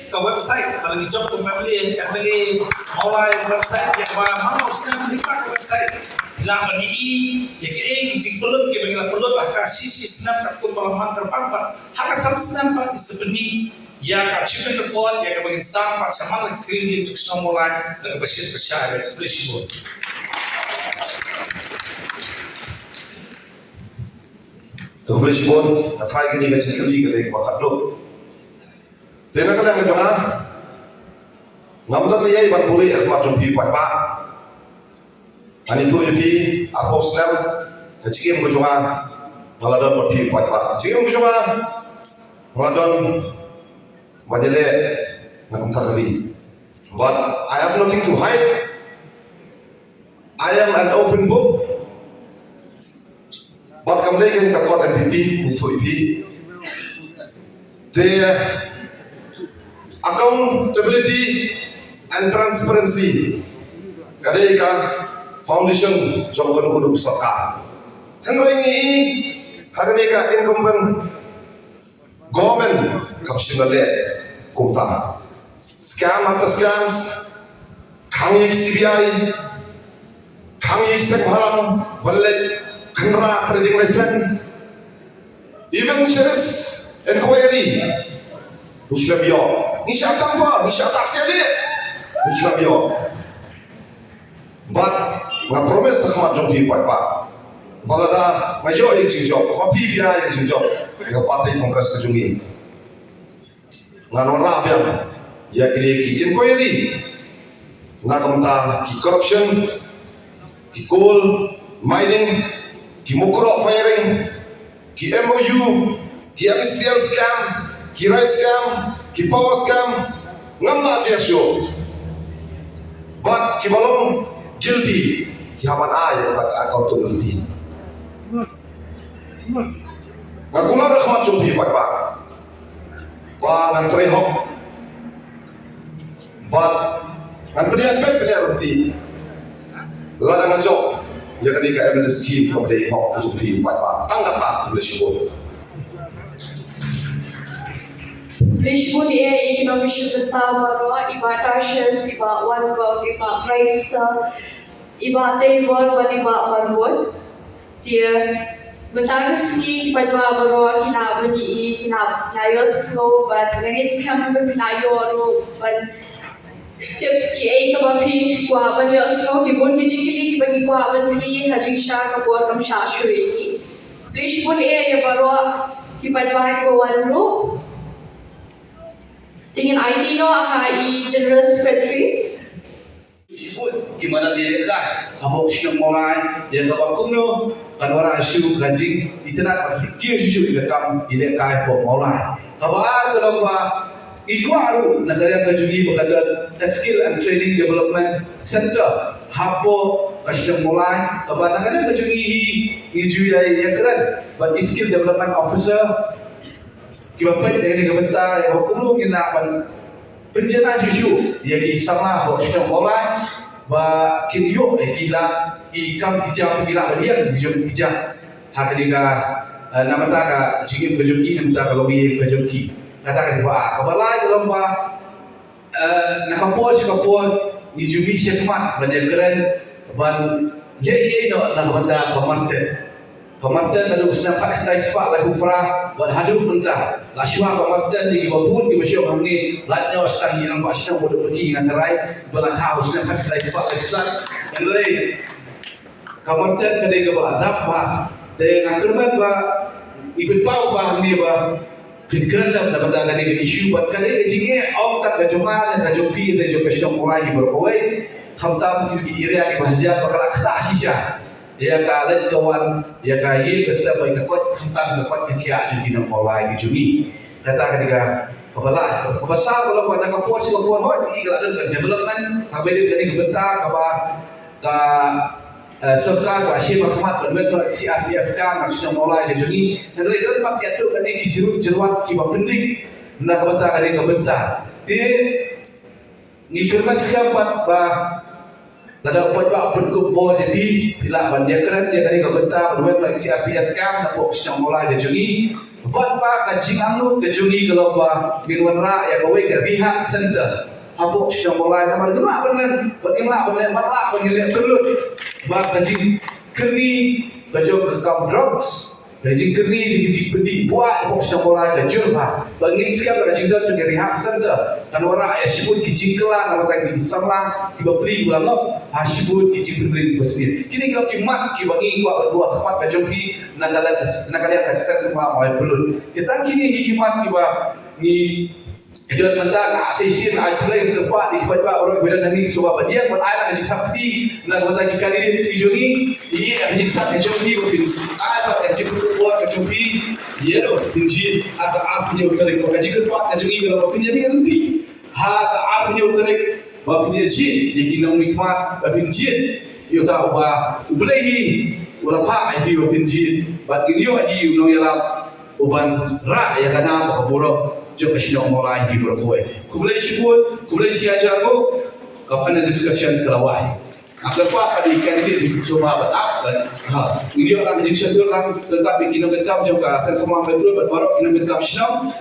ke website kalau job ke family mulai website yang mana usna menikah ke website la bani ya ke kita perlu ke bagi perlu lah kasih snap kat pun palaman terpampat haka sam snap pak sebenarnya ya ka chicken report ya ka bagi sam pak sama lagi training untuk semua mulai dengan bersih bersih Bersibun, try gini ke cekali ke lek makan lo. Tena kala nga jonga. Ngamdar niya iban puri asma jumpi pa pa. Ani tu yuti ako slam ke cikim ke jonga. Ngaladon mati pa pa. Cikim ke jonga. Ngaladon manile ngam takali. But I have nothing to hide. I am an open book. But kemudian ke court NPP itu IP, the accountability and transparency kadeka foundation jongkon kuduk sarkar. Henry ini kadeka incumbent government kapsinale kumta. Scam after scams, kangi CBI, kangi sekmalam, balet. Kendra trading license, even shares inquiry, Islamio, Isha tanpa, Isha tak sekali, Islamio. But nggak promise sama jompi pak. Balada ngayo yang jinjok, apa PBI yang jinjok, nggak partai kongres kejungi. Nggak nora abiam, ya kiri inquiry, nak kemta ki corruption, ki coal mining. Ki mukro firing, ki MOU, ki MCL scam, ki rice scam, ki power scam, ngamla aja show. But ki balong guilty, ki haman ay kata accountability. Ngakula rahmat jumpi pak. Ngan trehok, but ngan penyanyi ladang ngajok. Ya kan ika evidence scheme kepada hok jumpi pak tanggap tak bersibuk. Bersibuk dia ekonomi syurga baru iba tashes iba one work iba price iba table dan iba marwon dia betagas ni iba baru kina bani kina layos go but langit scam layoro but ki ay kabafi kuaban yo sno ki bon digitally ki bagi kuaban ni hajing sha ka bor kam sha shuyi please bon e ya baro ki padba ki wanro tingin ID no ai general secretary gimana dia kah apa usia mulai dia kabar kumno kan orang asyuk hajing internet fikir syuk kam dia kah apa mulai kabar kalau Ikuaru negara kejungi berkaitan skill and training development center hapo kasih mulai kepada negara kejungi hijui dari yang keren bagi skill development officer kibapai dengan kebentar yang hukum kita akan pencana juju yang sama kasih mulai bah kinyo gila ikam kijam gila belian kijam kijam hak dia nama tak jingin kejungi nama tak kalau biar kejungi katakan ba kabalai lomba nakapos ni jubi sekmat banyak keren ban ye no nak benda pemarten lalu usna fak dai spa la hufra wal hadu mentah la shwa pemarten di bapun di masyo hamni latnya ustahi nang ba shna bodo pergi ngatarai bala kha usna fak dai spa la hufra ndai pemarten kadai ke bala dapha de ngaturban ba ibit pau ba ni ba Fikirlah dapat ada di isu buat kali kecingnya tak kecuali dan kejumpi dan juga sudah mulai berkawai khamtam di area di bahja bakal akta sisa ya kalian kawan ya kaya kesal baik kuat khamtam kuat kia jadi nak mulai dijuni kata ketika kepala kebesar kalau pada kapur si kapur hoi ini kalau ada development habis dari kebentar ka serta kasih Muhammad benar si RPF kan maksudnya mulai jadi dan dari pakai itu kan ini jeruat kibat penting nak kebentar di ni kerana siapa bah Lada upot ba upot ko bo jadi bila ban dia keren dia kali ka benta duit like CRPS kam na po siyang mulai dia jungi ban pa ka jing anu ke jungi kalau ba minwan ra ya kawai ke pihak center apo siyang mulai na mar gema benan ban ingla ban malak ban ngilek kelut ba ka jing kerni ka jog ka drugs ka jing kerni jing pendi buat apo siyang mulai ka jurba bangin sikap ka jing dan jungi rehab center kan ora ya sebut ki jing kelan na tak di samlang di bapri ulama hasibut ki jing pendi besmir kini kalau kimat ki bangi ko berdua khmat ka jompi nakalian ka semua mai belun kita kini hikimat ki ba ni Kejuan mendak asesin akhirnya kepak di kepada orang beran ini sebab dia buat ayat yang sakti nak buat lagi kali ini sejuni ini yang kita kejumpi mungkin ayat yang kita buat kejumpi dia loh tinggi atau apinya utarik kalau kaji kepak kejumpi kalau apinya dia nanti hak apinya utarik apinya jin jadi nak nikmat apinya jin you tahu bah ublehi wala pak api apinya jin but ini yo aji unong yalam uban ra ya kana bakapuro jom kesinong mulai di berbuat. Kemudian sebut, kemudian siaja aku kapan ada discussion kelawai. Agar apa di kandidat di semua betap dan ini orang discussion orang tetapi kita gekam juga semua betul berbarok kita gekam senang.